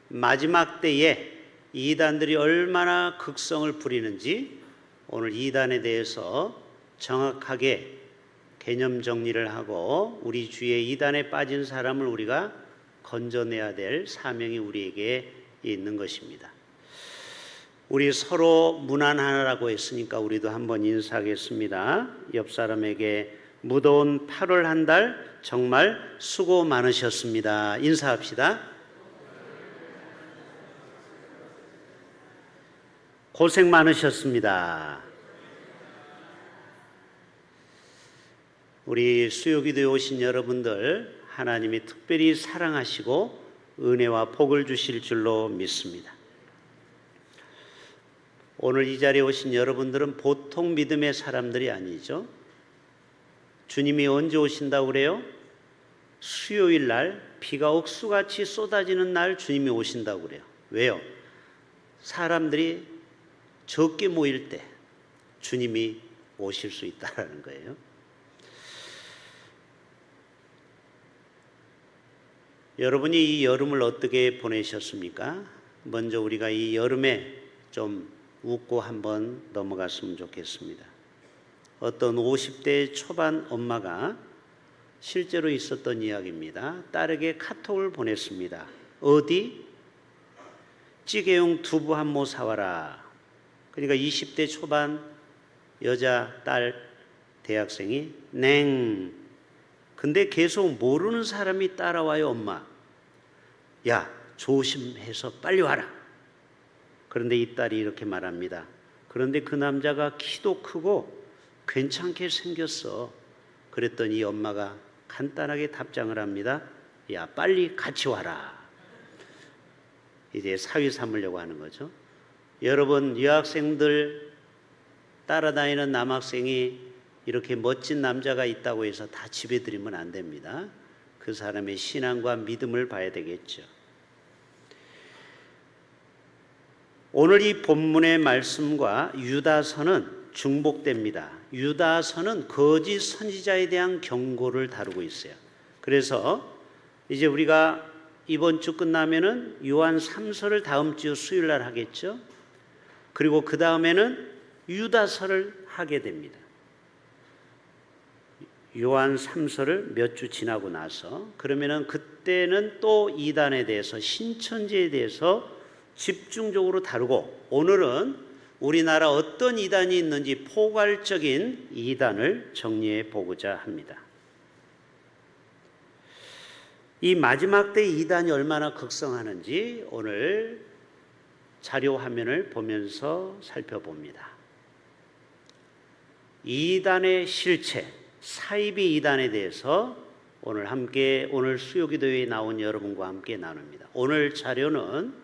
마지막 때에 이단들이 얼마나 극성을 부리는지 오늘 이단에 대해서 정확하게 개념 정리를 하고 우리 주위에 이단에 빠진 사람을 우리가 건져내야 될 사명이 우리에게 있는 것입니다. 우리 서로 문안하라고 했으니까 우리도 한번 인사하겠습니다. 옆 사람에게 무더운 8월 한 달 정말 수고 많으셨습니다. 인사합시다. 고생 많으셨습니다. 우리 수요기도에 오신 여러분들 하나님이 특별히 사랑하시고 은혜와 복을 주실 줄로 믿습니다. 오늘 이 자리에 오신 여러분들은 보통 믿음의 사람들이 아니죠. 주님이 언제 오신다고 그래요? 수요일 날 비가 옥수같이 쏟아지는 날 주님이 오신다고 그래요. 왜요? 사람들이 적게 모일 때 주님이 오실 수 있다는 거예요. 여러분이 이 여름을 어떻게 보내셨습니까? 먼저 우리가 이 여름에 좀 웃고 한번 넘어갔으면 좋겠습니다. 어떤 50대 초반 엄마가 실제로 있었던 이야기입니다. 딸에게 카톡을 보냈습니다. 어디? 찌개용 두부 한 모 사와라. 그러니까 20대 초반 여자 딸 대학생이 냉. 근데 계속 모르는 사람이 따라와요. 엄마. 야, 조심해서 빨리 와라. 그런데 이 딸이 이렇게 말합니다. 그런데 그 남자가 키도 크고 괜찮게 생겼어. 그랬더니 이 엄마가 간단하게 답장을 합니다. 야, 빨리 같이 와라. 이제 사위 삼으려고 하는 거죠. 여러분, 여학생들 따라다니는 남학생이 이렇게 멋진 남자가 있다고 해서 다 집에 들이면 안 됩니다. 그 사람의 신앙과 믿음을 봐야 되겠죠. 오늘 이 본문의 말씀과 유다서는 중복됩니다. 유다서는 거짓 선지자에 대한 경고를 다루고 있어요. 그래서 이제 우리가 이번 주 끝나면은 요한 3서를 다음 주 수요일 날 하겠죠. 그리고 그 다음에는 유다서를 하게 됩니다. 요한 3서를 몇 주 지나고 나서 그러면은 그때는 또 이단에 대해서 신천지에 대해서 집중적으로 다루고 오늘은 우리나라 어떤 이단이 있는지 포괄적인 이단을 정리해 보고자 합니다. 이 마지막 때 이단이 얼마나 극성하는지 오늘 자료 화면을 보면서 살펴봅니다. 이단의 실체, 사이비 이단에 대해서 오늘 수요기도에 나온 여러분과 함께 나눕니다. 오늘 자료는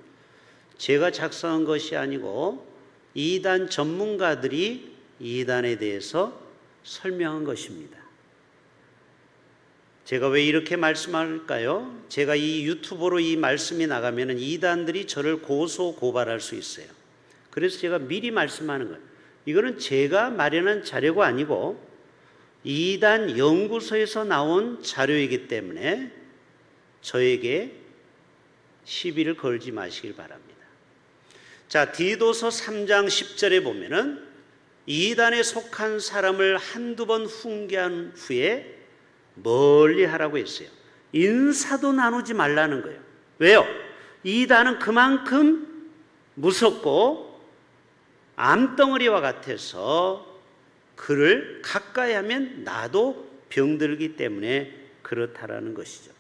제가 작성한 것이 아니고 이단 전문가들이 이단에 대해서 설명한 것입니다. 제가 왜 이렇게 말씀할까요? 제가 이 유튜브로 이 말씀이 나가면 이단들이 저를 고발할 수 있어요. 그래서 제가 미리 말씀하는 거예요. 이거는 제가 마련한 자료가 아니고 이단 연구소에서 나온 자료이기 때문에 저에게 시비를 걸지 마시길 바랍니다. 자, 디도서 3장 10절에 보면은 이단에 속한 사람을 한두 번 훈계한 후에 멀리 하라고 했어요. 인사도 나누지 말라는 거예요. 왜요? 이단은 그만큼 무섭고 암덩어리와 같아서 그를 가까이 하면 나도 병들기 때문에 그렇다라는 것이죠.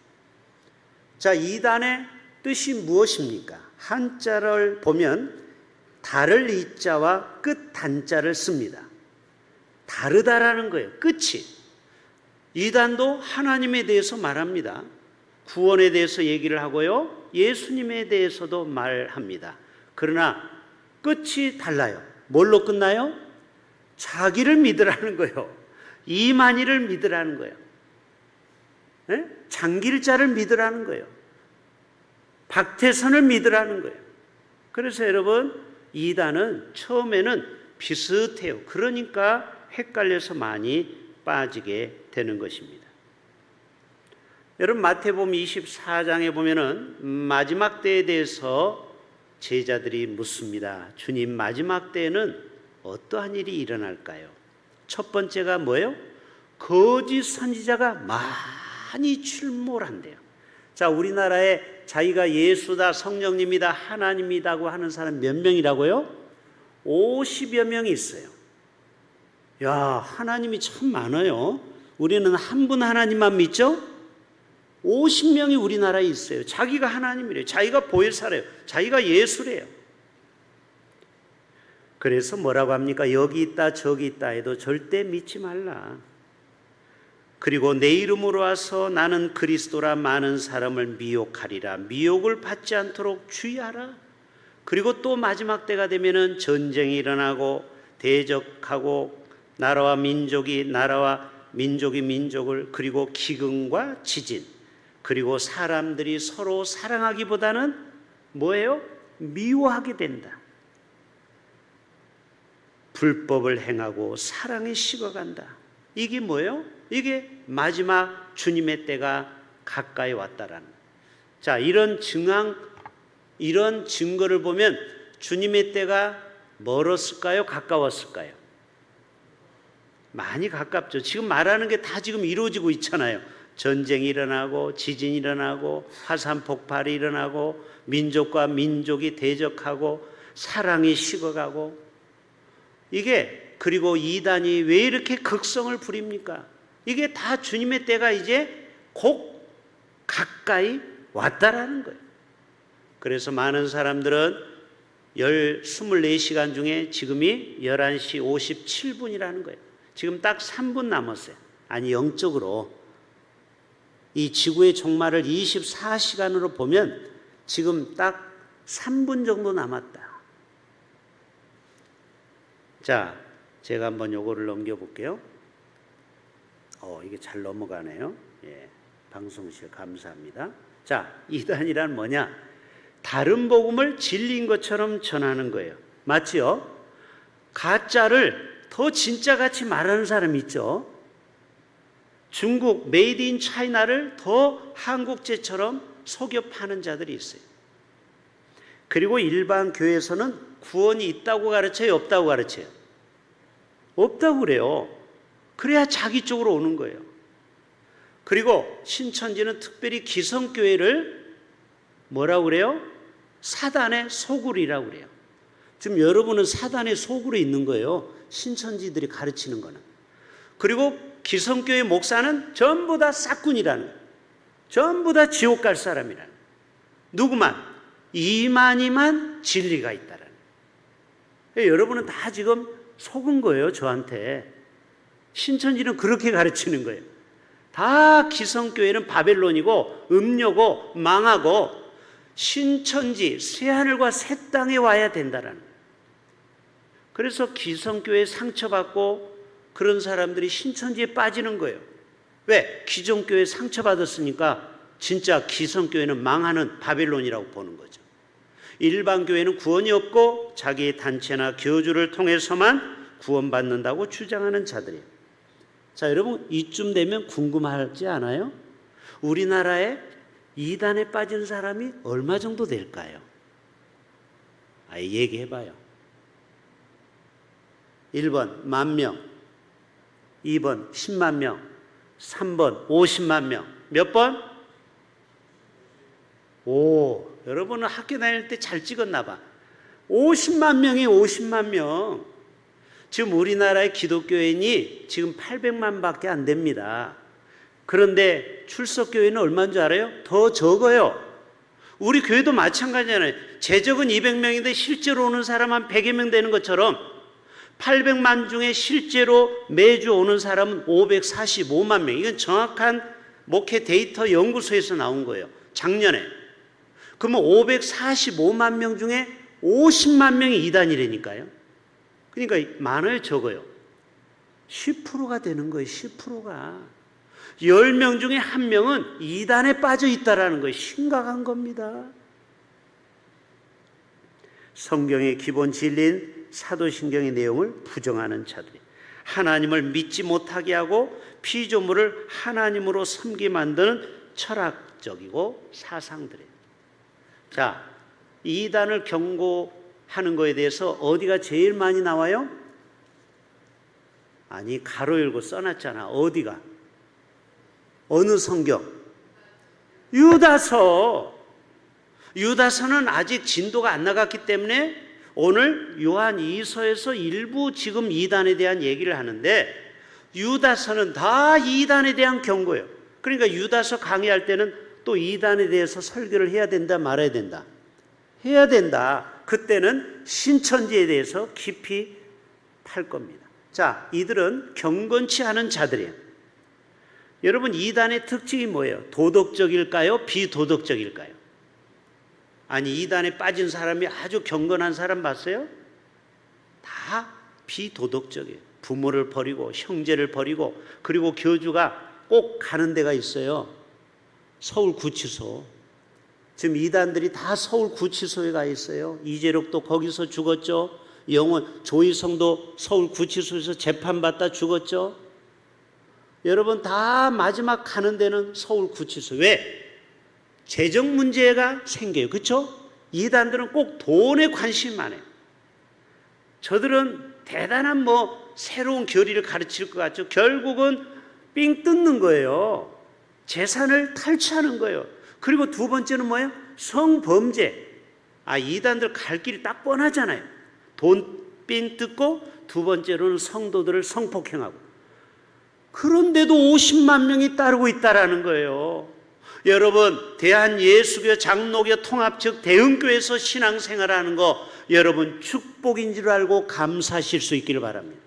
자, 이단의 뜻이 무엇입니까? 한자를 보면 다를 이자와 끝 단자를 씁니다. 다르다라는 거예요. 끝이. 이단도 하나님에 대해서 말합니다. 구원에 대해서 얘기를 하고요. 예수님에 대해서도 말합니다. 그러나 끝이 달라요. 뭘로 끝나요? 자기를 믿으라는 거예요. 이만희를 믿으라는 거예요. 네? 장길자를 믿으라는 거예요. 박태선을 믿으라는 거예요. 그래서 여러분, 이단은 처음에는 비슷해요. 그러니까 헷갈려서 많이 빠지게 되는 것입니다. 여러분 마태복음 24장에 보면은 마지막 때에 대해서 제자들이 묻습니다. 주님, 마지막 때에는 어떠한 일이 일어날까요? 첫 번째가 뭐예요? 거짓 선지자가 많이 출몰한대요. 자, 우리나라에 자기가 예수다, 성령님이다, 하나님이다고 하는 사람 몇 명이라고요? 50여 명이 있어요. 야, 하나님이 참 많아요. 우리는 한 분 하나님만 믿죠? 50명이 우리나라에 있어요. 자기가 하나님이래요. 자기가 보혜사래요. 자기가 예수래요. 그래서 뭐라고 합니까? 여기 있다 저기 있다 해도 절대 믿지 말라. 그리고 내 이름으로 와서 나는 그리스도라 많은 사람을 미혹하리라. 미혹을 받지 않도록 주의하라. 그리고 또 마지막 때가 되면은 전쟁이 일어나고 대적하고 나라와 민족이 민족을, 그리고 기근과 지진, 그리고 사람들이 서로 사랑하기보다는 뭐예요? 미워하게 된다. 불법을 행하고 사랑이 식어간다. 이게 뭐예요? 이게 마지막 주님의 때가 가까이 왔다라는. 자, 이런 증거를 보면 주님의 때가 멀었을까요? 가까웠을까요? 많이 가깝죠. 지금 말하는 게 다 지금 이루어지고 있잖아요. 전쟁이 일어나고 지진이 일어나고 화산 폭발이 일어나고 민족과 민족이 대적하고 사랑이 식어가고, 이게, 그리고 이단이 왜 이렇게 극성을 부립니까? 이게 다 주님의 때가 이제 곧 가까이 왔다라는 거예요. 그래서 많은 사람들은 24시간 중에 지금이 11시 57분이라는 거예요. 지금 딱 3분 남았어요. 아니, 영적으로 이 지구의 종말을 24시간으로 보면 지금 딱 3분 정도 남았다. 자, 제가 한번 요거를 넘겨볼게요. 이게 잘 넘어가네요. 예, 방송실 감사합니다. 자, 이단이란 뭐냐? 다른 복음을 진리인 것처럼 전하는 거예요. 맞지요? 가짜를 더 진짜같이 말하는 사람 있죠. 중국 메이드 인 차이나를 더 한국제처럼 속여 파는 자들이 있어요. 그리고 일반 교회에서는 구원이 있다고 가르쳐요? 없다고 가르쳐요? 없다고 그래요. 그래야 자기 쪽으로 오는 거예요. 그리고 신천지는 특별히 기성교회를 뭐라고 그래요? 사단의 소굴이라고 그래요. 지금 여러분은 사단의 소굴에 있는 거예요. 신천지들이 가르치는 거는. 그리고 기성교회 목사는 전부 다 싹군이라는 거예요. 전부 다 지옥 갈 사람이라는 거예요. 누구만? 이만희만 진리가 있다라는 거예요. 여러분은 다 지금 속은 거예요, 저한테. 신천지는 그렇게 가르치는 거예요. 다 기성교회는 바벨론이고 음료고 망하고 신천지, 새하늘과 새 땅에 와야 된다라는 거예요. 그래서 기성교회 상처받고 그런 사람들이 신천지에 빠지는 거예요. 왜? 기존교회 상처받았으니까 진짜 기성교회는 망하는 바벨론이라고 보는 거죠. 일반 교회는 구원이 없고 자기의 단체나 교주를 통해서만 구원받는다고 주장하는 자들이에요. 자, 여러분, 이쯤 되면 궁금하지 않아요? 우리나라에 이단에 빠진 사람이 얼마 정도 될까요? 얘기해봐요. 1번 10,000명, 2번 10만 명, 3번 50만 명. 몇 번? 여러분은 학교 다닐 때 잘 찍었나 봐. 50만 명이 50만 명. 지금 우리나라의 기독교인이 지금 800만 밖에 안 됩니다. 그런데 출석교회는 얼마인 줄 알아요? 더 적어요. 우리 교회도 마찬가지잖아요. 재적은 200명인데 실제로 오는 사람 한 100여 명 되는 것처럼 800만 중에 실제로 매주 오는 사람은 545만 명. 이건 정확한 목회 데이터 연구소에서 나온 거예요. 작년에. 그러면 545만 명 중에 50만 명이 이단이라니까요. 그러니까 많아요, 적어요? 10%가 되는 거예요, 10%가. 10명 중에 1명은 이단에 빠져 있다라는 거예요. 심각한 겁니다. 성경의 기본 진리인 사도신경의 내용을 부정하는 자들이 하나님을 믿지 못하게 하고 피조물을 하나님으로 섬기게 만드는 철학적이고 사상들이에요. 자, 이단을 경고하는 거에 대해서 어디가 제일 많이 나와요? 아니, 가로 열고 써놨잖아. 어디가? 어느 성경? 유다서. 유다서는 아직 진도가 안 나갔기 때문에 오늘 요한 2서에서 일부 지금 이단에 대한 얘기를 하는데, 유다서는 다 이단에 대한 경고예요. 그러니까 유다서 강의할 때는 또 이단에 대해서 설교를 해야 된다, 말아야 된다? 해야 된다. 그때는 신천지에 대해서 깊이 팔 겁니다. 자, 이들은 경건치 않은 자들이에요. 여러분, 이단의 특징이 뭐예요? 도덕적일까요? 비도덕적일까요? 아니, 이단에 빠진 사람이 아주 경건한 사람 봤어요? 다 비도덕적이에요. 부모를 버리고 형제를 버리고, 그리고 교주가 꼭 가는 데가 있어요. 서울구치소. 지금 이단들이 다 서울구치소에 가 있어요. 이재록도 거기서 죽었죠. 조희성도 서울구치소에서 재판받다 죽었죠. 여러분, 다 마지막 가는 데는 서울구치소. 왜? 재정 문제가 생겨요. 그렇죠? 이단들은 꼭 돈에 관심이 많아요. 저들은 대단한 새로운 교리를 가르칠 것 같죠. 결국은 삥 뜯는 거예요. 재산을 탈취하는 거예요. 그리고 두 번째는 뭐예요? 성범죄. 이단들 갈 길이 딱 뻔하잖아요. 돈 삥 뜯고, 두 번째로는 성도들을 성폭행하고. 그런데도 50만 명이 따르고 있다라는 거예요. 여러분, 대한예수교 장로교 통합 즉 대흥교에서 신앙생활하는 거 여러분 축복인 줄 알고 감사하실 수 있기를 바랍니다.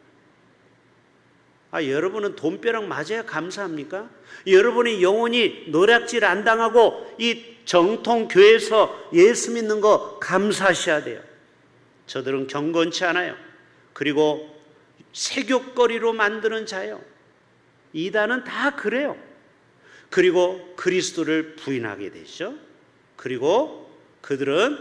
여러분은 돈벼락 맞아야 감사합니까? 여러분이 영혼이 노략질 안 당하고 이 정통교회에서 예수 믿는 거 감사하셔야 돼요. 저들은 경건치 않아요. 그리고 세욕거리로 만드는 자예요. 이단은 다 그래요. 그리고 그리스도를 부인하게 되죠. 그리고 그들은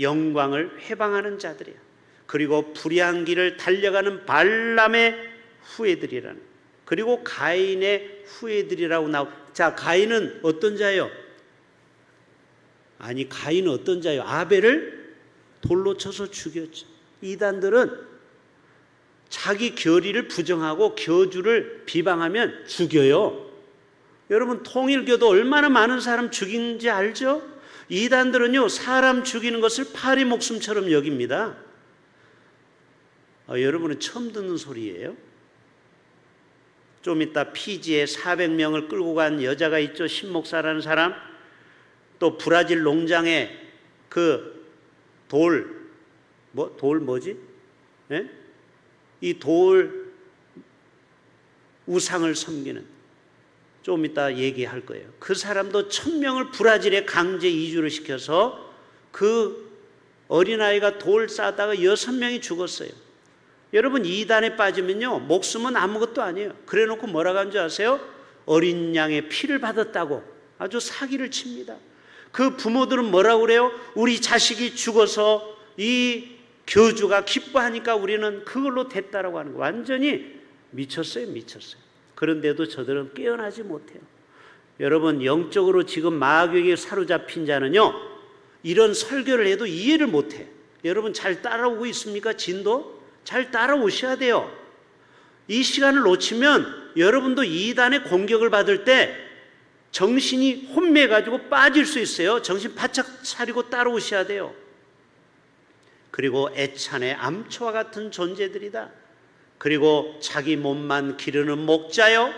영광을 회방하는 자들이에요. 그리고 불의한 길을 달려가는 발람의 후예들이라는. 그리고 가인의 후예들이라고 자, 가인은 어떤 자예요? 아니, 가인은 어떤 자예요? 아벨을 돌로 쳐서 죽였죠. 이단들은 자기 교리를 부정하고 교주를 비방하면 죽여요. 여러분, 통일교도 얼마나 많은 사람 죽인지 알죠? 이단들은요, 사람 죽이는 것을 파리 목숨처럼 여깁니다. 여러분은 처음 듣는 소리예요? 좀 이따 피지에 400명을 끌고 간 여자가 있죠. 신목사라는 사람. 또 브라질 농장에 돌 뭐지? 예? 이 돌 우상을 섬기는, 좀 이따 얘기할 거예요. 그 사람도 1000명을 브라질에 강제 이주를 시켜서 그 어린아이가 돌 싸다가 6명이 죽었어요. 여러분, 이단에 빠지면요, 목숨은 아무것도 아니에요. 그래 놓고 뭐라고 하는 줄 아세요? 어린 양의 피를 받았다고 아주 사기를 칩니다. 그 부모들은 뭐라고 그래요? 우리 자식이 죽어서 이 교주가 기뻐하니까 우리는 그걸로 됐다라고 하는 거. 완전히 미쳤어요. 그런데도 저들은 깨어나지 못해요. 여러분, 영적으로 지금 마귀에게 사로잡힌 자는요, 이런 설교를 해도 이해를 못해. 여러분, 잘 따라오고 있습니까? 진도? 잘 따라오셔야 돼요. 이 시간을 놓치면 여러분도 이단의 공격을 받을 때 정신이 혼미해가지고 빠질 수 있어요. 정신 바짝 차리고 따라오셔야 돼요. 그리고 애찬의 암초와 같은 존재들이다. 그리고 자기 몸만 기르는 목자요.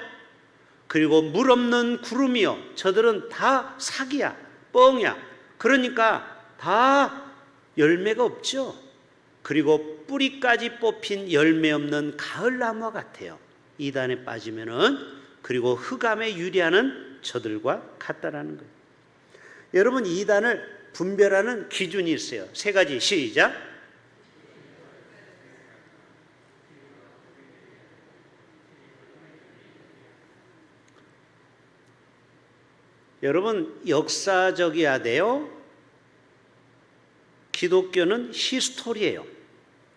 그리고 물 없는 구름이요. 저들은 다 사기야, 뻥이야. 그러니까 다 열매가 없죠. 그리고 뿌리까지 뽑힌 열매 없는 가을나무와 같아요. 이단에 빠지면은. 그리고 흑암에 유리하는 저들과 같다라는 거예요. 여러분, 이단을 분별하는 기준이 있어요. 3가지. 시작. 여러분, 역사적이어야 돼요. 기독교는 히스토리예요.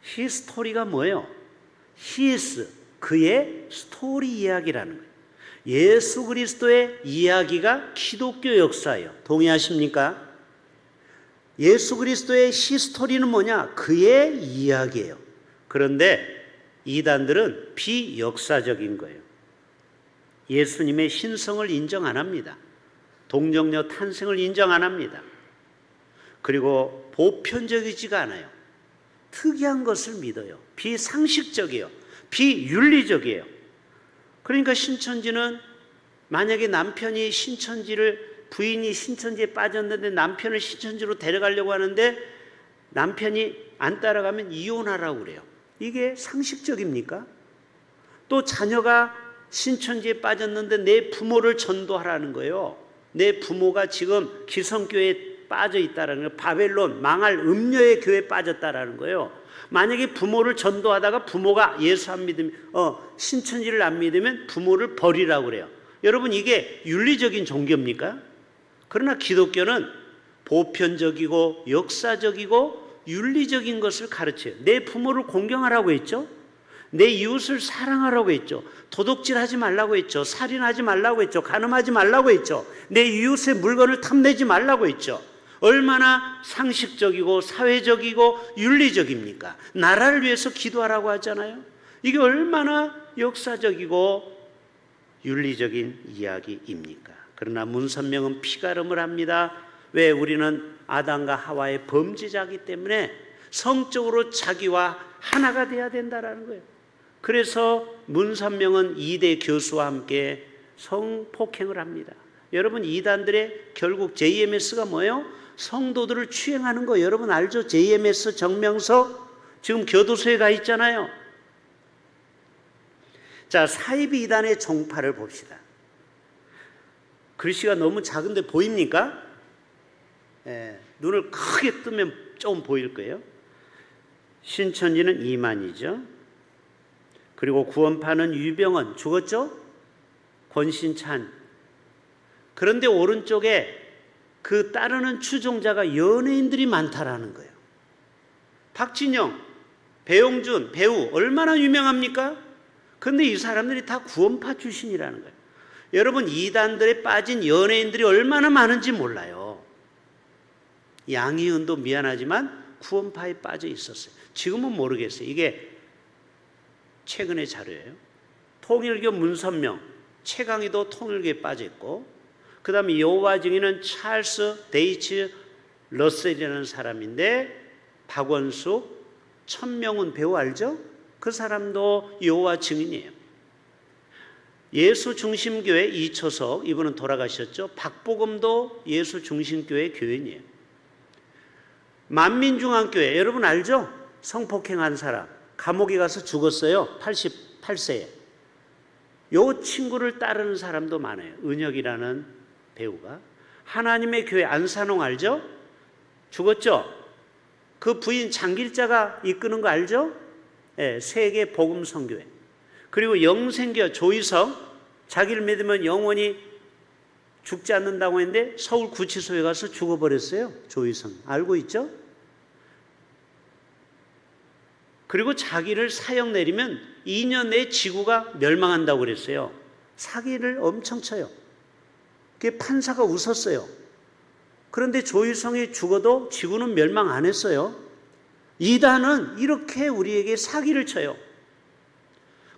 히스토리가 뭐예요? 히스, 그의 스토리 이야기라는 거예요. 예수 그리스도의 이야기가 기독교 역사예요. 동의하십니까? 예수 그리스도의 히스토리는 뭐냐? 그의 이야기예요. 그런데 이단들은 비역사적인 거예요. 예수님의 신성을 인정 안 합니다. 동정녀 탄생을 인정 안 합니다. 그리고 보편적이지가 않아요. 특이한 것을 믿어요. 비상식적이에요. 비윤리적이에요. 그러니까 신천지는 만약에 남편이 부인이 신천지에 빠졌는데 남편을 신천지로 데려가려고 하는데 남편이 안 따라가면 이혼하라고 그래요. 이게 상식적입니까? 또 자녀가 신천지에 빠졌는데 내 부모를 전도하라는 거예요. 내 부모가 지금 기성교회에 빠져 있다는 거예요. 바벨론 망할 음녀의 교회에 빠졌다라는 거예요. 만약에 부모를 전도하다가 부모가 예수 안 믿으면 신천지를 안 믿으면 부모를 버리라고 그래요. 여러분, 이게 윤리적인 종교입니까? 그러나 기독교는 보편적이고 역사적이고 윤리적인 것을 가르쳐요. 내 부모를 공경하라고 했죠. 내 이웃을 사랑하라고 했죠. 도둑질하지 말라고 했죠. 살인하지 말라고 했죠. 간음하지 말라고 했죠. 내 이웃의 물건을 탐내지 말라고 했죠. 얼마나 상식적이고 사회적이고 윤리적입니까? 나라를 위해서 기도하라고 하잖아요. 이게 얼마나 역사적이고 윤리적인 이야기입니까? 그러나 문선명은 피가름을 합니다. 왜? 우리는 아담과 하와의 범죄자이기 때문에 성적으로 자기와 하나가 돼야 된다는 거예요. 그래서 문선명은 2대 교수와 함께 성폭행을 합니다. 여러분, 이단들의 결국 JMS가 뭐예요? 성도들을 추행하는 거 여러분 알죠? JMS 정명서 지금 교도소에 가 있잖아요. 자, 사이비 이단의 종파를 봅시다. 글씨가 너무 작은데 보입니까? 눈을 크게 뜨면 좀 보일 거예요. 신천지는 이만이죠. 그리고 구원파는 유병헌 죽었죠? 권신찬. 그런데 오른쪽에 그 따르는 추종자가 연예인들이 많다라는 거예요. 박진영, 배용준, 배우 얼마나 유명합니까? 그런데 이 사람들이 다 구원파 출신이라는 거예요. 여러분, 이단들에 빠진 연예인들이 얼마나 많은지 몰라요. 양희은도 미안하지만 구원파에 빠져 있었어요. 지금은 모르겠어요. 이게 최근의 자료예요. 통일교 문선명, 최강희도 통일교에 빠져 있고, 그 다음에 여호와 증인은 찰스 데이츠 러셀이라는 사람인데, 박원숙, 천명훈 배우 알죠? 그 사람도 여호와 증인이에요. 예수 중심교회 이초석, 이분은 돌아가셨죠. 박보검도 예수 중심교회 교인이에요. 만민중앙교회 여러분 알죠? 성폭행한 사람 감옥에 가서 죽었어요. 88세에. 요 친구를 따르는 사람도 많아요. 은혁이라는 배우가. 하나님의 교회 안산홍 알죠? 죽었죠? 그 부인 장길자가 이끄는 거 알죠? 세계 복음 선교회. 그리고 영생교 조희성, 자기를 믿으면 영원히 죽지 않는다고 했는데 서울 구치소에 가서 죽어버렸어요. 조희성 알고 있죠? 그리고 자기를 사형 내리면 2년 내에 지구가 멸망한다고 그랬어요. 사기를 엄청 쳐요. 그게 판사가 웃었어요. 그런데 조희성이 죽어도 지구는 멸망 안 했어요. 이단은 이렇게 우리에게 사기를 쳐요.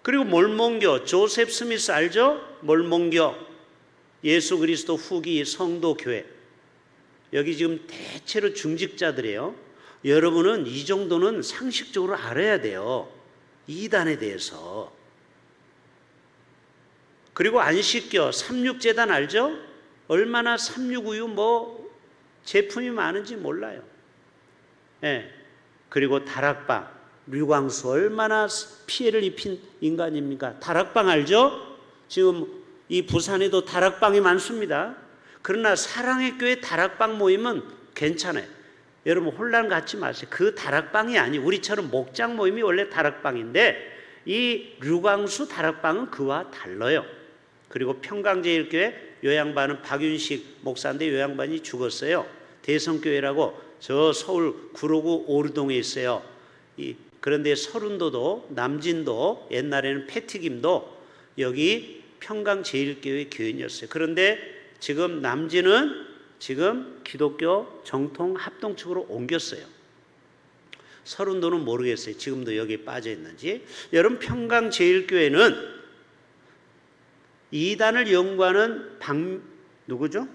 그리고 몰몬교, 조셉 스미스 알죠? 몰몬교, 예수 그리스도 후기 성도교회. 여기 지금 대체로 중직자들이에요. 여러분은 이 정도는 상식적으로 알아야 돼요. 이단에 대해서. 그리고 안식교, 삼육재단 알죠? 얼마나 삼육우유 제품이 많은지 몰라요. 그리고 다락방, 류광수 얼마나 피해를 입힌 인간입니까? 다락방 알죠? 지금 이 부산에도 다락방이 많습니다. 그러나 사랑의 교회 다락방 모임은 괜찮아요. 여러분 혼란 갖지 마세요. 그 다락방이 아니에요. 우리처럼 목장 모임이 원래 다락방인데 이 류광수 다락방은 그와 달라요. 그리고 평강제일교회 요양반은 박윤식 목사인데 요양반이 죽었어요. 대성교회라고 저 서울 구로구 오르동에 있어요. 그런데 서른도도 남진도 옛날에는 패티김도 여기 평강제일교회 교인이었어요. 그런데 지금 남진은 지금 기독교 정통 합동 측으로 옮겼어요. 서른도는 모르겠어요. 지금도 여기에 빠져 있는지. 여러분, 평강제일교회는 이단을 연구하는 누구죠?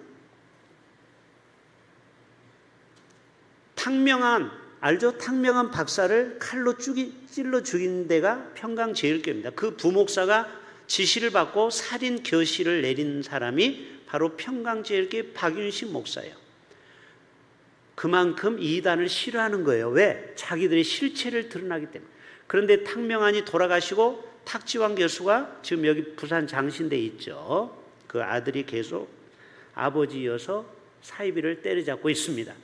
탕명한, 알죠? 탕명한 박사를 칼로 찔러 죽인 데가 평강제일교회입니다. 그 부목사가 지시를 받고 살인 결실을 내린 사람이 바로 평강제일교회 박윤식 목사예요. 그만큼 이단을 싫어하는 거예요. 왜? 자기들의 실체를 드러나기 때문에. 그런데 탕명한이 돌아가시고 탁지환 교수가 지금 여기 부산 장신대에 있죠. 그 아들이 계속 아버지여서 사이비를 때려잡고 있습니다.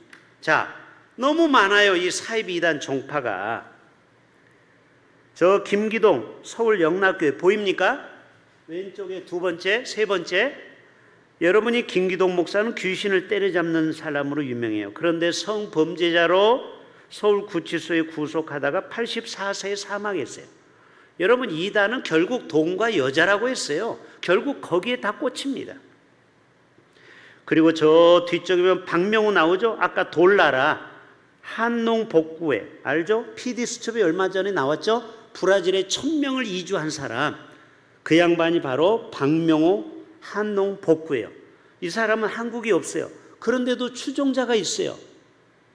자, 너무 많아요. 이 사이비 이단 종파가. 저 김기동 서울 영락교회 보입니까? 왼쪽에 두 번째, 세 번째. 여러분이 김기동 목사는 귀신을 때려잡는 사람으로 유명해요. 그런데 성범죄자로 서울구치소에 구속하다가 84세에 사망했어요. 여러분, 이단은 결국 돈과 여자라고 했어요. 결국 거기에 다 꽂힙니다. 그리고 저 뒤쪽에 보면 박명우 나오죠? 아까 돌나라 한농복구회 알죠? PD수첩에 얼마 전에 나왔죠? 브라질에 1000명을 이주한 사람, 그 양반이 바로 박명우 한농복구예요. 이 사람은 한국이 없어요. 그런데도 추종자가 있어요.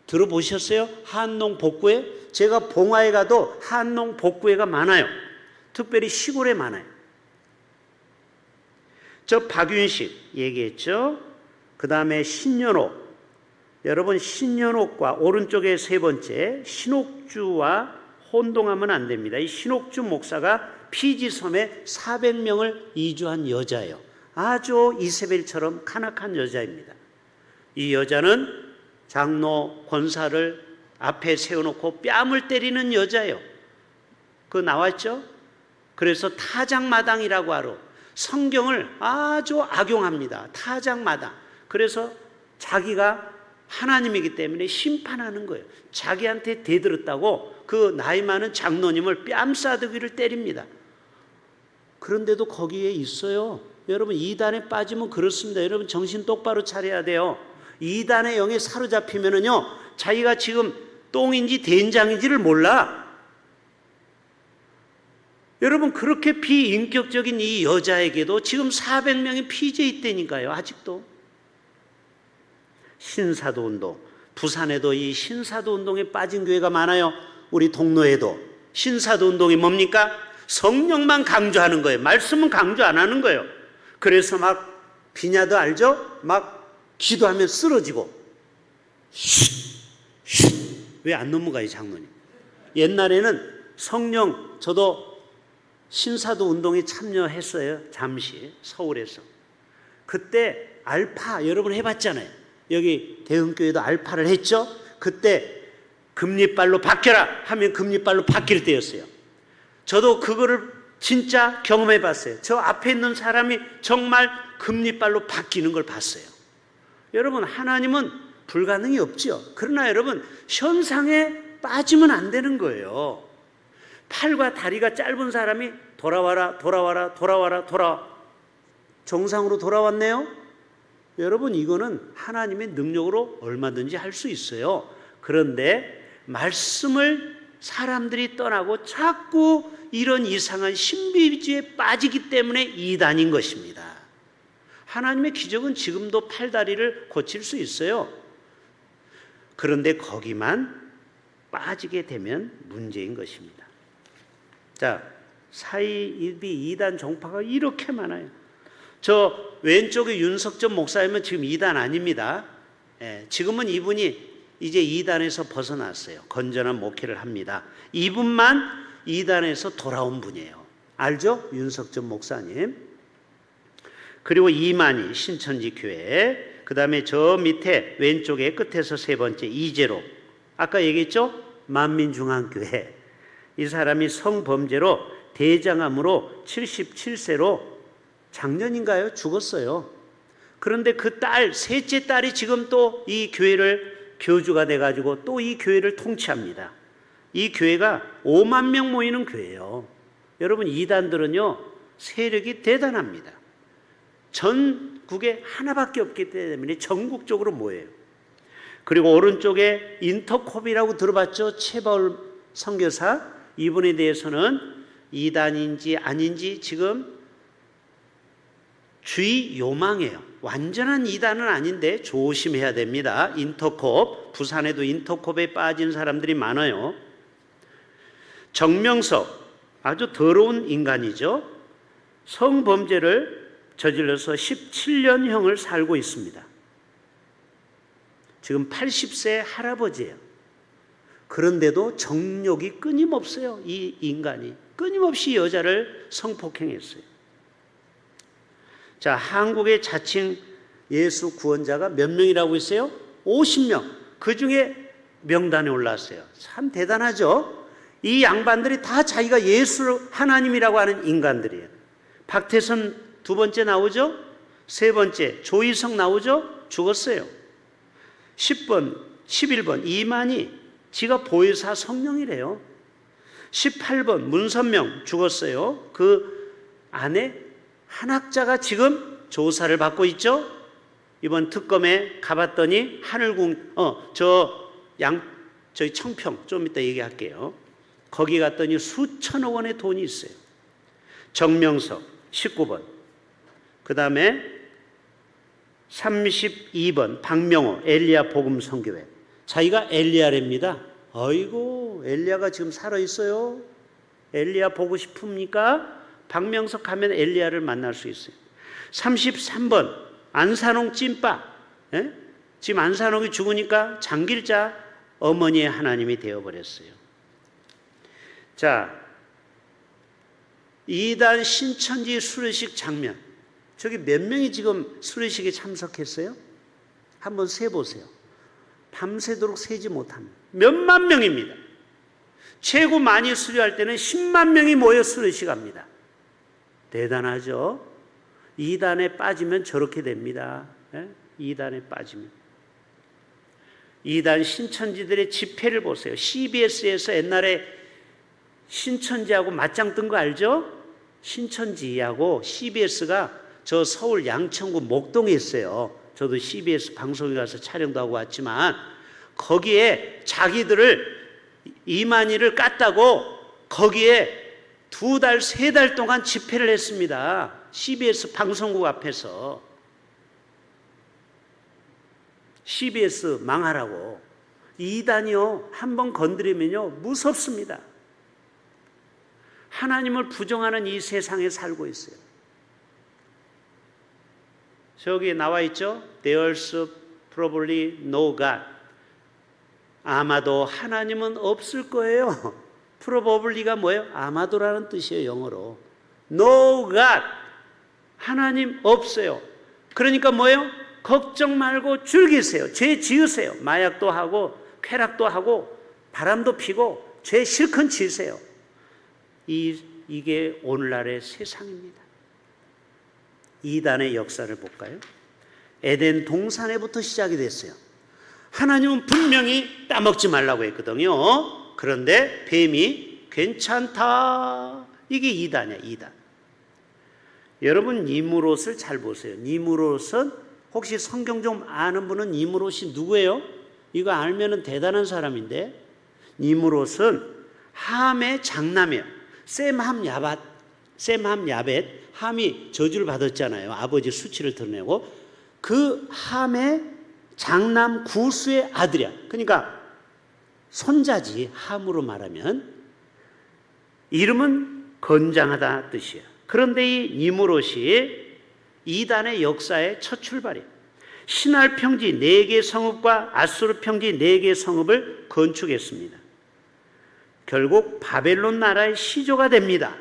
들어보셨어요? 한농복구회? 제가 봉화에 가도 한농복구회가 많아요. 특별히 시골에 많아요. 저 박윤식 얘기했죠. 그 다음에 신연옥. 여러분, 신연옥과 오른쪽에 세 번째 신옥주와 혼동하면 안 됩니다. 이 신옥주 목사가 피지섬에 400명을 이주한 여자예요. 아주 이세벨처럼 간악한 여자입니다. 이 여자는 장로 권사를 앞에 세워놓고 뺨을 때리는 여자예요. 그거 나왔죠? 그래서 타작마당이라고 하러 성경을 아주 악용합니다. 타작마당. 그래서 자기가 하나님이기 때문에 심판하는 거예요. 자기한테 대들었다고 그 나이 많은 장로님을 뺨싸대기를 때립니다. 그런데도 거기에 있어요. 여러분, 이단에 빠지면 그렇습니다. 여러분, 정신 똑바로 차려야 돼요. 이단의 영에 사로잡히면은요, 자기가 지금 똥인지 된장인지를 몰라. 여러분, 그렇게 비인격적인 이 여자에게도 지금 400명이 피지에 있다니까요. 아직도. 신사도 운동. 부산에도 이 신사도 운동에 빠진 교회가 많아요. 우리 동로에도. 신사도 운동이 뭡니까? 성령만 강조하는 거예요. 말씀은 강조 안 하는 거예요. 그래서 막 비냐도 알죠? 막 기도하면 쓰러지고. 왜 안 넘어가요, 장로님? 옛날에는 성령, 저도 신사도 운동에 참여했어요. 잠시 서울에서. 그때 알파 여러분 해봤잖아요. 여기 대흥교회도 알파를 했죠. 그때 금리빨로 바뀌어라 하면 금리빨로 바뀔 때였어요. 저도 그거를 진짜 경험해봤어요. 저 앞에 있는 사람이 정말 금리빨로 바뀌는 걸 봤어요. 여러분, 하나님은 불가능이 없죠. 그러나 여러분, 현상에 빠지면 안 되는 거예요. 팔과 다리가 짧은 사람이 돌아와라. 정상으로 돌아왔네요. 여러분, 이거는 하나님의 능력으로 얼마든지 할 수 있어요. 그런데 말씀을 사람들이 떠나고 자꾸 이런 이상한 신비주의에 빠지기 때문에 이단인 것입니다. 하나님의 기적은 지금도 팔다리를 고칠 수 있어요. 그런데 거기만 빠지게 되면 문제인 것입니다. 자, 사이비 이단 종파가 이렇게 많아요. 저 왼쪽에 윤석전 목사님은 지금 이단 아닙니다. 지금은 이분이 이제 이단에서 벗어났어요. 건전한 목회를 합니다. 이분만 이단에서 돌아온 분이에요. 알죠? 윤석전 목사님. 그리고 이만희 신천지 교회. 그 다음에 저 밑에 왼쪽에 끝에서 세 번째 이재록. 아까 얘기했죠? 만민중앙교회. 이 사람이 성범죄로 대장암으로 77세로 작년인가요? 죽었어요. 그런데 그 딸, 셋째 딸이 지금 또 이 교회를 교주가 돼가지고 또 이 교회를 통치합니다. 이 교회가 5만 명 모이는 교회예요. 여러분, 이단들은요 세력이 대단합니다. 전국에 하나밖에 없기 때문에 전국적으로 모여요. 그리고 오른쪽에 인터콥이라고 들어봤죠? 최바울 선교사. 이분에 대해서는 이단인지 아닌지 지금 주의 요망해요. 완전한 이단은 아닌데 조심해야 됩니다. 인터콥, 부산에도 인터콥에 빠진 사람들이 많아요. 정명석, 아주 더러운 인간이죠. 성범죄를 저질러서 17년형을 살고 있습니다. 지금 80세 할아버지예요. 그런데도 정욕이 끊임없어요. 이 인간이 끊임없이 여자를 성폭행했어요. 자, 한국의 자칭 예수 구원자가 몇 명이라고 했어요? 50명. 그 중에 명단에 올랐어요. 참 대단하죠? 이 양반들이 다 자기가 예수 하나님이라고 하는 인간들이에요. 박태선 두 번째 나오죠? 세 번째 조희성 나오죠? 죽었어요. 10번, 11번 이만희, 지가 보혜사 성령이래요. 18번 문선명 죽었어요. 그 아내 한학자가 지금 조사를 받고 있죠. 이번 특검에 가봤더니 하늘궁 저희 청평 좀 이따 얘기할게요. 거기 갔더니 수천억 원의 돈이 있어요. 정명석 19번. 그 다음에 32번 박명호 엘리야 복음 선교회. 자기가 엘리야랍니다. 아이고 엘리야가 지금 살아있어요. 엘리야 보고 싶습니까? 박명석 가면 엘리야를 만날 수 있어요. 33번 안산홍 찐빠. 예? 지금 안산홍이 죽으니까 장길자 어머니의 하나님이 되어버렸어요. 자, 이단 신천지 수료식 장면. 저기 몇 명이 지금 수료식에 참석했어요? 한번 세보세요. 밤새도록 세지 못합니다. 몇만 명입니다. 최고 많이 수료할 때는 10만 명이 모여 수료식 합니다. 대단하죠? 이단에 빠지면 저렇게 됩니다. 예? 이단에 빠지면. 이단 신천지들의 집회를 보세요. CBS에서 옛날에 신천지하고 맞짱 뜬 거 알죠? 신천지하고 CBS가 저 서울 양천구 목동에 있어요. 저도 CBS 방송에 가서 촬영도 하고 왔지만 거기에 자기들을 이만희를 깠다고 거기에 2달, 3달 동안 집회를 했습니다. CBS 방송국 앞에서. CBS 망하라고. 이단이요, 한번 건드리면요 무섭습니다. 하나님을 부정하는 이 세상에 살고 있어요. 저기 나와 있죠? There's probably no God. 아마도 하나님은 없을 거예요. probably가 뭐예요? 아마도라는 뜻이에요, 영어로. No God. 하나님 없어요. 그러니까 뭐예요? 걱정 말고 즐기세요. 죄 지으세요. 마약도 하고 쾌락도 하고 바람도 피고 죄 실컷 지으세요. 이게 오늘날의 세상입니다. 이단의 역사를 볼까요? 에덴 동산에부터 시작이 됐어요. 하나님은 분명히 따먹지 말라고 했거든요. 그런데 뱀이 괜찮다. 이게 이단이야, 이단. 여러분 니무롯을 잘 보세요. 니무롯은 혹시 성경 좀 아는 분은 니무롯이 누구예요? 이거 알면은 대단한 사람인데, 니무롯은 함의 장남이에요. 셈함 야벳, 함이 저주를 받았잖아요. 아버지 수치를 드러내고 그 함의 장남 구수의 아들이야. 그러니까 손자지, 함으로 말하면. 이름은 건장하다 뜻이야. 그런데 이 니무롯이 이단의 역사의 첫 출발이에요. 신할 평지 4개 성읍과 아수르 평지 4개 성읍을 건축했습니다. 결국 바벨론 나라의 시조가 됩니다.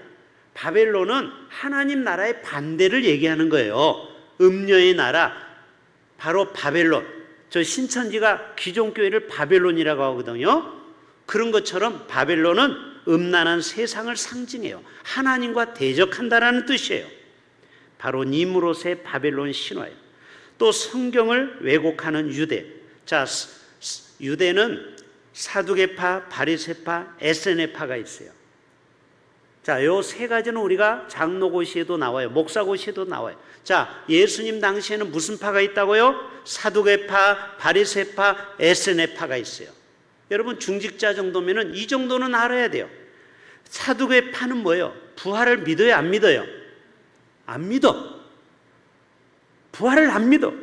바벨론은 하나님 나라의 반대를 얘기하는 거예요. 음녀의 나라, 바로 바벨론. 저 신천지가 기존교회를 바벨론이라고 하거든요. 그런 것처럼 바벨론은 음란한 세상을 상징해요. 하나님과 대적한다라는 뜻이에요. 바로 니무롯의 바벨론 신화예요. 또 성경을 왜곡하는 유대. 자, 유대는 사두개파, 바리새파, 에세네파가 있어요. 자, 요 세 가지는 우리가 장로고시에도 나와요. 목사고시에도 나와요. 자, 예수님 당시에는 무슨 파가 있다고요? 사두개파, 바리새파, 에세네파가 있어요. 여러분 중직자 정도면은 이 정도는 알아야 돼요. 사두개파는 뭐예요? 부활을 믿어요, 안 믿어요? 안 믿어. 부활을 안 믿어.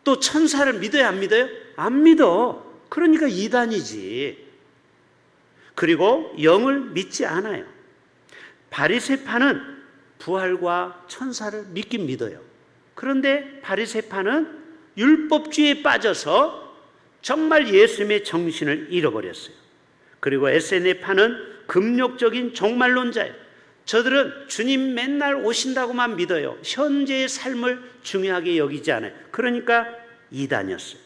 또 천사를 믿어요, 안 믿어요? 안 믿어. 그러니까 이단이지. 그리고 영을 믿지 않아요. 바리새파는 부활과 천사를 믿긴 믿어요. 그런데 바리새파는 율법주의에 빠져서 정말 예수님의 정신을 잃어버렸어요. 그리고 에세네파는 금욕적인 종말론자예요. 저들은 주님 맨날 오신다고만 믿어요. 현재의 삶을 중요하게 여기지 않아요. 그러니까 이단이었어요.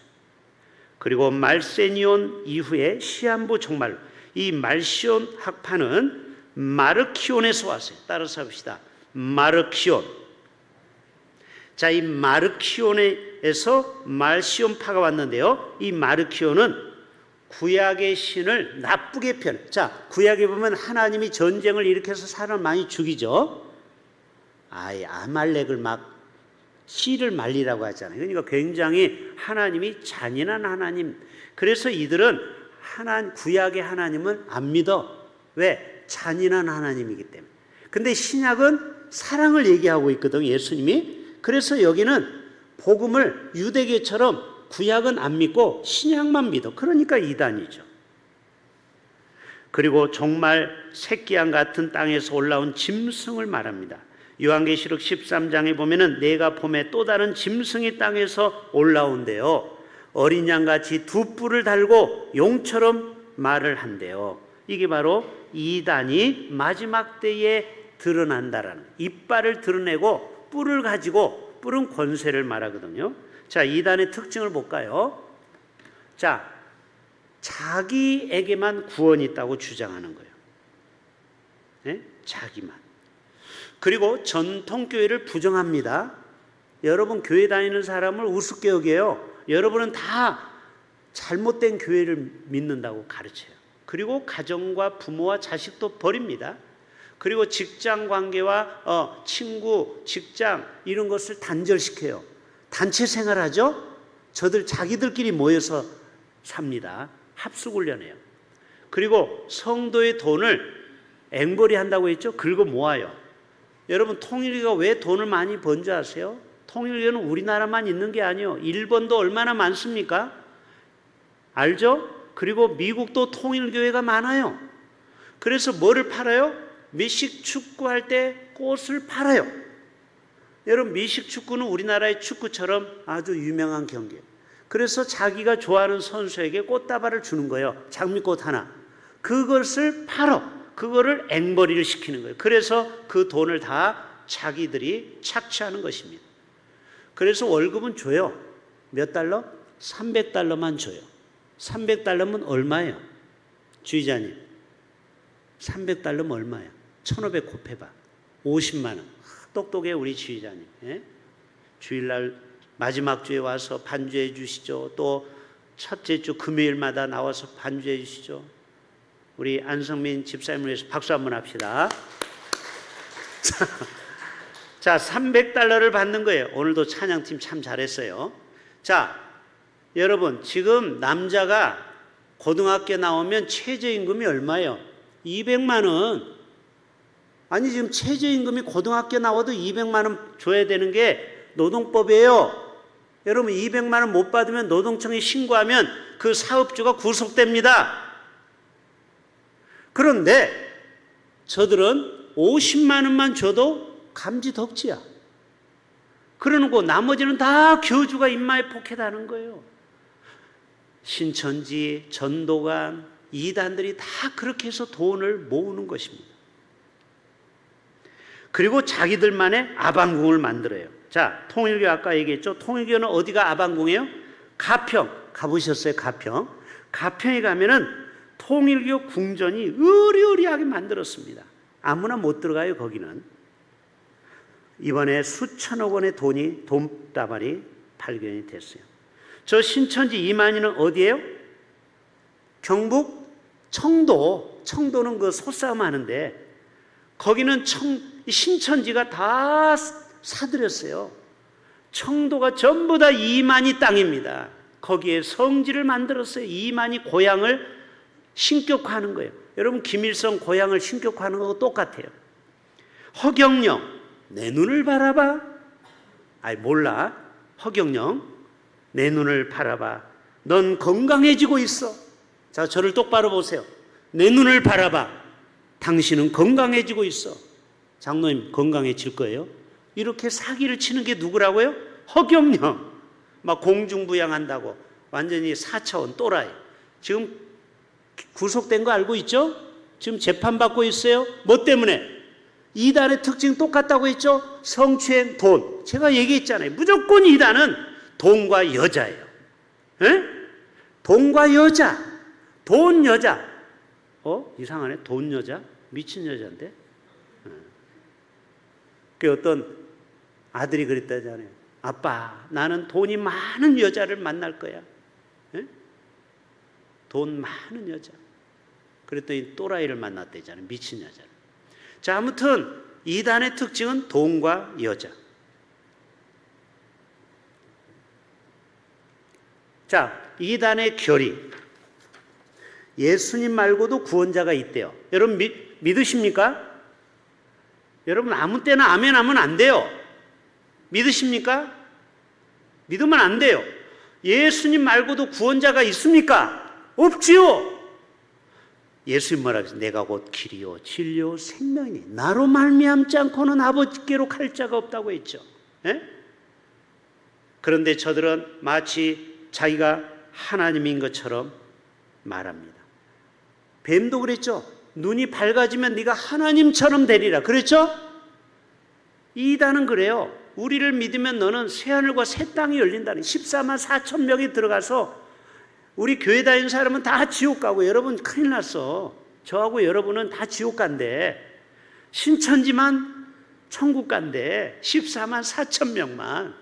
그리고 말세니온 이후에 시한부 종말론, 이 말시온 학파는 마르키온에서 왔어요. 따라서 합시다. 마르키온. 자, 이 마르키온에서 말시온파가 왔는데요. 이 마르키온은 구약의 신을 나쁘게 자, 구약에 보면 하나님이 전쟁을 일으켜서 사람을 많이 죽이죠. 아말렉을 막 씨를 말리라고 하잖아요. 그러니까 굉장히 하나님이 잔인한 하나님. 그래서 이들은 구약의 하나님은 안 믿어. 왜? 잔인한 하나님이기 때문에. 근데 신약은 사랑을 얘기하고 있거든, 예수님이. 그래서 여기는 복음을 유대교처럼 구약은 안 믿고 신약만 믿어. 그러니까 이단이죠. 그리고 정말 새끼양 같은 땅에서 올라온 짐승을 말합니다. 요한계시록 13장에 보면은 내가 봄에 또 다른 짐승이 땅에서 올라온대요. 어린 양같이 두 뿔을 달고 용처럼 말을 한대요. 이게 바로 이단이 마지막 때에 드러난다라는, 이빨을 드러내고 뿔을 가지고, 뿔은 권세를 말하거든요. 자, 이단의 특징을 볼까요? 자, 자기에게만 구원이 있다고 주장하는 거예요. 네? 자기만. 그리고 전통교회를 부정합니다. 여러분 교회 다니는 사람을 우습게 여겨요. 여러분은 다 잘못된 교회를 믿는다고 가르쳐요. 그리고 가정과 부모와 자식도 버립니다. 그리고 직장 관계와 친구, 직장 이런 것을 단절시켜요. 단체 생활하죠? 저들 자기들끼리 모여서 삽니다. 합숙훈련해요. 그리고 성도의 돈을 앵벌이 한다고 했죠? 긁어 모아요. 여러분 통일교가 왜 돈을 많이 번 줄 아세요? 통일교는 우리나라만 있는 게 아니에요. 일본도 얼마나 많습니까? 알죠? 그리고 미국도 통일교회가 많아요. 그래서 뭐를 팔아요? 미식 축구할 때 꽃을 팔아요. 여러분 미식 축구는 우리나라의 축구처럼 아주 유명한 경기예요. 그래서 자기가 좋아하는 선수에게 꽃다발을 주는 거예요. 장미꽃 하나. 그것을 팔어. 그거를 앵벌이를 시키는 거예요. 그래서 그 돈을 다 자기들이 착취하는 것입니다. 그래서 월급은 줘요. 몇 달러? 300달러만 줘요. 300달러면 얼마예요? 주의자님 300달러면 얼마예요? 1500 곱해봐. 50만 원. 똑똑해 우리 주의자님. 예? 주일날 마지막 주에 와서 반주해 주시죠. 또 첫째 주 금요일마다 나와서 반주해 주시죠. 우리 안성민 집사님을 위해서 박수 한번 합시다. 자, 300달러를 받는 거예요. 오늘도 찬양팀 참 잘했어요. 자, 여러분 지금 남자가 고등학교 나오면 최저임금이 얼마예요? 200만 원. 아니 지금 최저임금이 고등학교 나와도 200만 원 줘야 되는 게 노동법이에요. 여러분 200만 원 못 받으면 노동청에 신고하면 그 사업주가 구속됩니다. 그런데 저들은 50만 원만 줘도 감지덕지야. 그러고 나머지는 다 교주가 인마에 포켓하는 거예요. 신천지, 전도관, 이단들이 다 그렇게 해서 돈을 모으는 것입니다. 그리고 자기들만의 아방궁을 만들어요. 자, 통일교 아까 얘기했죠. 통일교는 어디가 아방궁이에요? 가평. 가보셨어요? 가평. 가평에 가면은 통일교 궁전이 으리으리하게 만들었습니다. 아무나 못 들어가요, 거기는. 이번에 수천억 원의 돈다발이 발견이 됐어요. 저 신천지 이만희는 어디예요? 경북 청도. 청도는 그 소싸움 하는데 거기는 신천지가 다 사들였어요. 청도가 전부 다 이만희 땅입니다. 거기에 성지를 만들었어요. 이만희 고향을 신격화하는 거예요. 여러분, 김일성 고향을 신격화하는 거하고 똑같아요. 허경영, 내 눈을 바라봐. 아이, 몰라. 허경영, 내 눈을 바라봐. 넌 건강해지고 있어. 자, 저를 똑바로 보세요. 내 눈을 바라봐. 당신은 건강해지고 있어. 장로님, 건강해질 거예요? 이렇게 사기를 치는 게 누구라고요? 허경영. 막 공중부양한다고 완전히 4차원 또라이. 지금 구속된 거 알고 있죠? 지금 재판받고 있어요. 뭐 때문에? 이단의 특징 똑같다고 했죠? 성추행, 돈. 제가 얘기했잖아요. 무조건 이단은 돈과 여자예요. 에? 돈과 여자. 돈 여자. 이상하네. 돈 여자? 미친 여자인데? 그 어떤 아들이 그랬다잖아요. 아빠, 나는 돈이 많은 여자를 만날 거야. 에? 돈 많은 여자. 그랬더니 또라이를 만났대잖아요. 미친 여자를. 자, 아무튼 이단의 특징은 돈과 여자. 자, 이단의 결의. 예수님 말고도 구원자가 있대요. 여러분 믿으십니까? 여러분 아무 때나 아멘 하면 안 돼요. 믿으십니까? 믿으면 안 돼요. 예수님 말고도 구원자가 있습니까? 없지요. 예수님 말하기를 내가 곧 길이요 진리요 생명이니 나로 말미암지 않고는 아버지께로 갈 자가 없다고 했죠. 에? 그런데 저들은 마치 자기가 하나님인 것처럼 말합니다. 뱀도 그랬죠. 눈이 밝아지면 네가 하나님처럼 되리라. 그랬죠? 이단은 그래요. 우리를 믿으면 너는 새하늘과 새 땅이 열린다는 14만 4천 명이 들어가서 우리 교회 다니는 사람은 다 지옥 가고 여러분 큰일 났어. 저하고 여러분은 다 지옥 간대. 신천지만 천국 간대. 14만 4천 명만.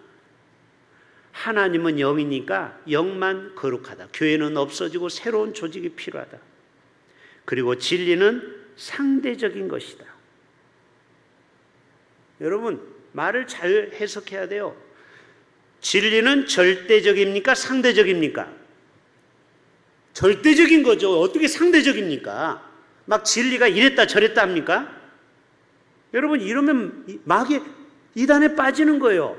하나님은 영이니까 영만 거룩하다. 교회는 없어지고 새로운 조직이 필요하다. 그리고 진리는 상대적인 것이다. 여러분 말을 잘 해석해야 돼요. 진리는 절대적입니까? 상대적입니까? 절대적인 거죠. 어떻게 상대적입니까? 막 진리가 이랬다 저랬다 합니까? 여러분 이러면 마귀 이단에 빠지는 거예요.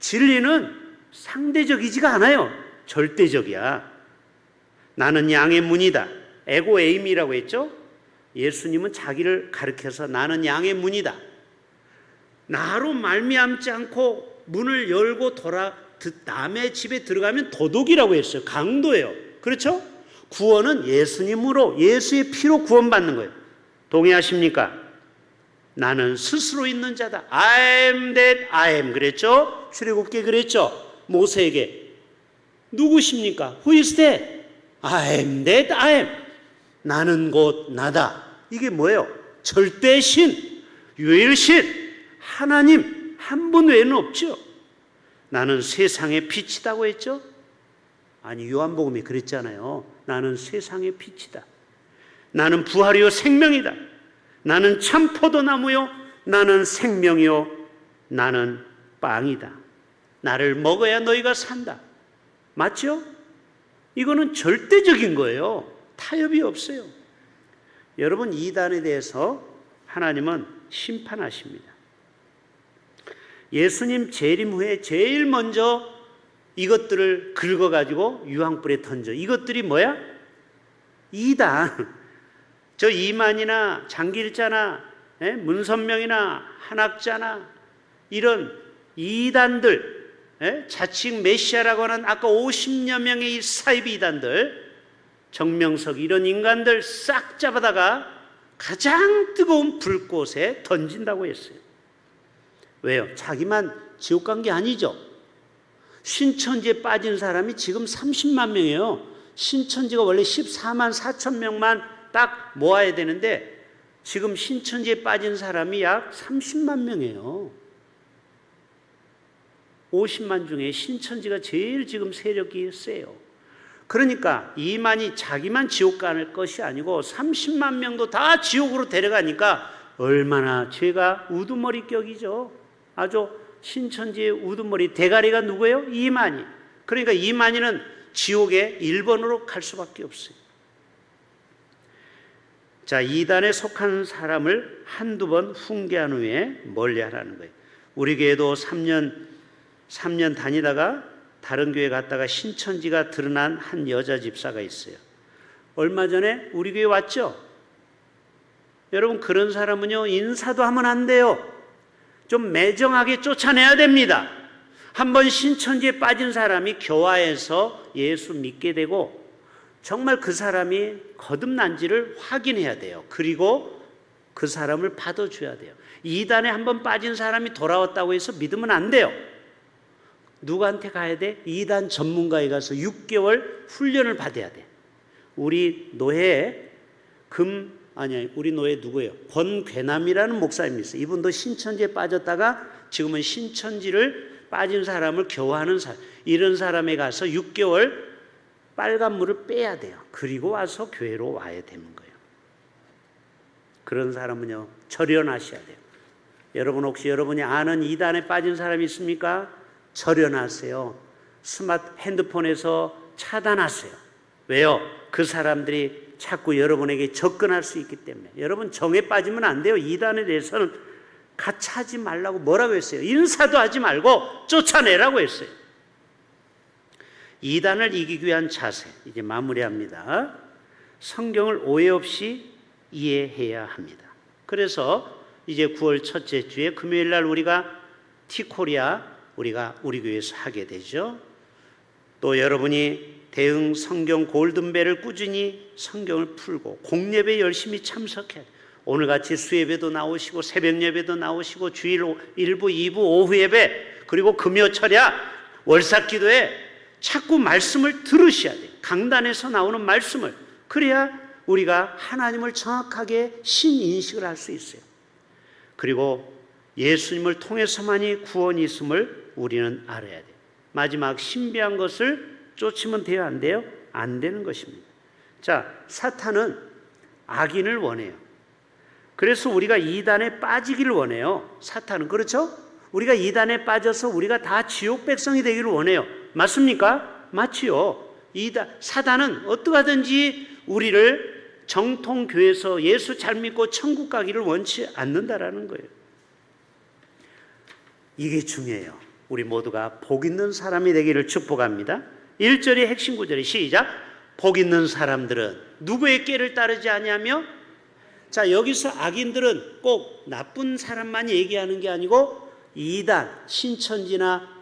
진리는 상대적이지가 않아요. 절대적이야. 나는 양의 문이다. 에고 에임이라고 했죠? 예수님은 자기를 가리켜서 나는 양의 문이다. 나로 말미암지 않고 문을 열고 남의 집에 들어가면 도둑이라고 했어요. 강도예요. 그렇죠? 구원은 예수님으로 예수의 피로 구원받는 거예요. 동의하십니까? 나는 스스로 있는 자다. I am that I am 그랬죠? 출애굽기에 그랬죠? 모세에게 누구십니까? Who is that? I am that I am. 나는 곧 나다. 이게 뭐예요? 절대신, 유일신, 하나님 한 분 외에는 없죠. 나는 세상의 빛이다고 했죠? 아니 요한복음이 그랬잖아요. 나는 세상의 빛이다. 나는 부활이요 생명이다. 나는 참 포도나무요 나는 생명이요 나는 빵이다. 나를 먹어야 너희가 산다. 맞죠? 이거는 절대적인 거예요. 타협이 없어요. 여러분 이단에 대해서 하나님은 심판하십니다. 예수님 재림 후에 제일 먼저 이것들을 긁어가지고 유황불에 던져. 이것들이 뭐야? 이단. 저 이만이나 장길자나 문선명이나 한학자나 이런 이단들, 자칭 메시아라고 하는 아까 50여 명의 이 사이비 이단들, 정명석 이런 인간들 싹 잡아다가 가장 뜨거운 불꽃에 던진다고 했어요. 왜요? 자기만 지옥 간 게 아니죠. 신천지에 빠진 사람이 지금 30만 명이에요. 신천지가 원래 14만 4천 명만 딱 모아야 되는데 지금 신천지에 빠진 사람이 약 30만 명이에요. 50만 중에 신천지가 제일 지금 세력이 세요. 그러니까 이만이 자기만 지옥 갈 것이 아니고 30만 명도 다 지옥으로 데려가니까 얼마나 죄가 우두머리격이죠. 아주 신천지의 우두머리 대가리가 누구예요? 이만희. 그러니까 이만희는 지옥에 1번으로 갈 수밖에 없어요. 자, 이단에 속한 사람을 한두 번 훈계한 후에 멀리하라는 거예요. 우리 교회도 3년 다니다가 다른 교회 갔다가 신천지가 드러난 한 여자 집사가 있어요. 얼마 전에 우리 교회 왔죠? 여러분, 그런 사람은요, 인사도 하면 안 돼요. 좀 매정하게 쫓아내야 됩니다. 한번 신천지에 빠진 사람이 교화에서 예수 믿게 되고 정말 그 사람이 거듭난지를 확인해야 돼요. 그리고 그 사람을 받아줘야 돼요. 이단에 한번 빠진 사람이 돌아왔다고 해서 믿으면 안 돼요. 누구한테 가야 돼? 이단 전문가에 가서 6개월 훈련을 받아야 돼. 우리 노예 우리 노예 누구예요? 권괴남이라는 목사님이 있어요. 이분도 신천지에 빠졌다가 지금은 신천지를 빠진 사람을 교화하는 사람, 이런 사람에 가서 6개월 빨간 물을 빼야 돼요. 그리고 와서 교회로 와야 되는 거예요. 그런 사람은요, 절연하셔야 돼요. 여러분, 혹시 여러분이 아는 이단에 빠진 사람이 있습니까? 절연하세요. 스마트 핸드폰에서 차단하세요. 왜요? 그 사람들이 자꾸 여러분에게 접근할 수 있기 때문에. 여러분, 정에 빠지면 안 돼요. 이단에 대해서는 같이 하지 말라고 뭐라고 했어요? 인사도 하지 말고 쫓아내라고 했어요. 이단을 이기기 위한 자세, 이제 마무리합니다. 성경을 오해 없이 이해해야 합니다. 그래서 이제 9월 첫째 주에 금요일 날 우리가 티코리아 우리가 우리 교회에서 하게 되죠. 또 여러분이 대응 성경 골든벨을 꾸준히 성경을 풀고 공예배 열심히 참석해야 돼요. 오늘같이 수예배도 나오시고 새벽 예배도 나오시고 주일 1부, 2부, 오후 예배, 그리고 금요 철야 월삭기도에 자꾸 말씀을 들으셔야 돼요. 강단에서 나오는 말씀을. 그래야 우리가 하나님을 정확하게 신인식을 할 수 있어요. 그리고 예수님을 통해서만이 구원이 있음을 우리는 알아야 돼요. 마지막 신비한 것을 쫓으면 돼요? 안 돼요? 안 되는 것입니다. 자, 사탄은 악인을 원해요. 그래서 우리가 이단에 빠지기를 원해요. 사탄은. 그렇죠? 우리가 이단에 빠져서 우리가 다 지옥 백성이 되기를 원해요. 맞습니까? 맞지요. 사단은 어떻게 하든지 우리를 정통교회에서 예수 잘 믿고 천국 가기를 원치 않는다라는 거예요. 이게 중요해요. 우리 모두가 복 있는 사람이 되기를 축복합니다. 1절의 핵심 구절이 시작. 복 있는 사람들은 누구의 꾀를 따르지 아니하며. 자, 여기서 악인들은 꼭 나쁜 사람만 얘기하는 게 아니고 이단, 신천지나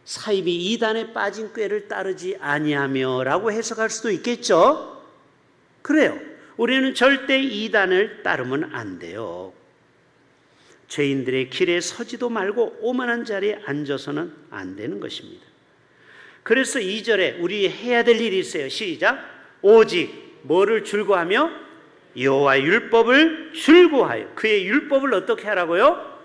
사입이 이단에 빠진 꾀를 따르지 아니하며 라고 해석할 수도 있겠죠. 그래요. 우리는 절대 이단을 따르면 안 돼요. 죄인들의 길에 서지도 말고 오만한 자리에 앉아서는 안 되는 것입니다. 그래서 2절에 우리 해야 될 일이 있어요. 시작. 오직 뭐를 줄고하며 여호와의 율법을 줄고하여. 그의 율법을 어떻게 하라고요?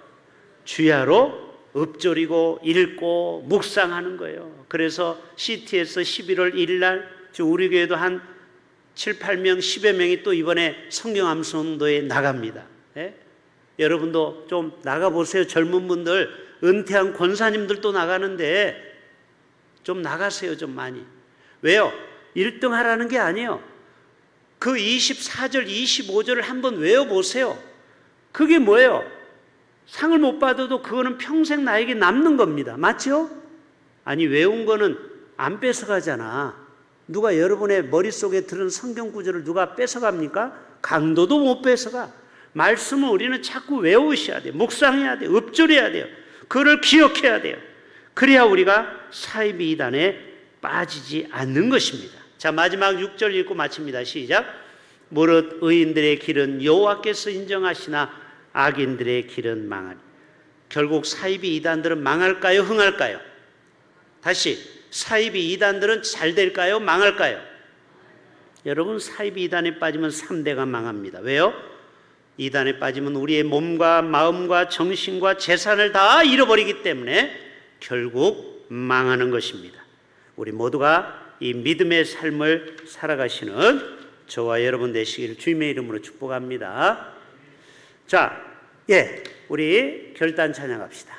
주야로 읊조리고 읽고 묵상하는 거예요. 그래서 CT에서 11월 1일 날 우리 교회도 한 7, 8명, 10여 명이 또 이번에 성경 암송도에 나갑니다. 예? 여러분도 좀 나가보세요. 젊은 분들, 은퇴한 권사님들도 나가는데 좀 나가세요. 좀 많이. 왜요? 1등 하라는 게 아니에요. 그 24절, 25절을 한번 외워보세요. 그게 뭐예요? 상을 못 받아도 그거는 평생 나에게 남는 겁니다. 맞죠? 아니, 외운 거는 안 뺏어가잖아. 누가 여러분의 머릿속에 들은 성경 구절을 누가 뺏어갑니까? 강도도 못 뺏어가. 말씀을 우리는 자꾸 외우셔야 돼요. 묵상해야 돼요. 읊조려야 돼요. 그걸 기억해야 돼요. 그래야 우리가 사이비 이단에 빠지지 않는 것입니다. 자, 마지막 6절 읽고 마칩니다. 시작. 무릇 의인들의 길은 여호와께서 인정하시나 악인들의 길은 망하리. 결국 사이비 이단들은 망할까요? 흥할까요? 다시, 사이비 이단들은 잘 될까요? 망할까요? 여러분, 사이비 이단에 빠지면 3대가 망합니다. 왜요? 이단에 빠지면 우리의 몸과 마음과 정신과 재산을 다 잃어버리기 때문에 결국 망하는 것입니다. 우리 모두가 이 믿음의 삶을 살아가시는 저와 여러분 되시기를 주님의 이름으로 축복합니다. 자, 예, 우리 결단 찬양합시다.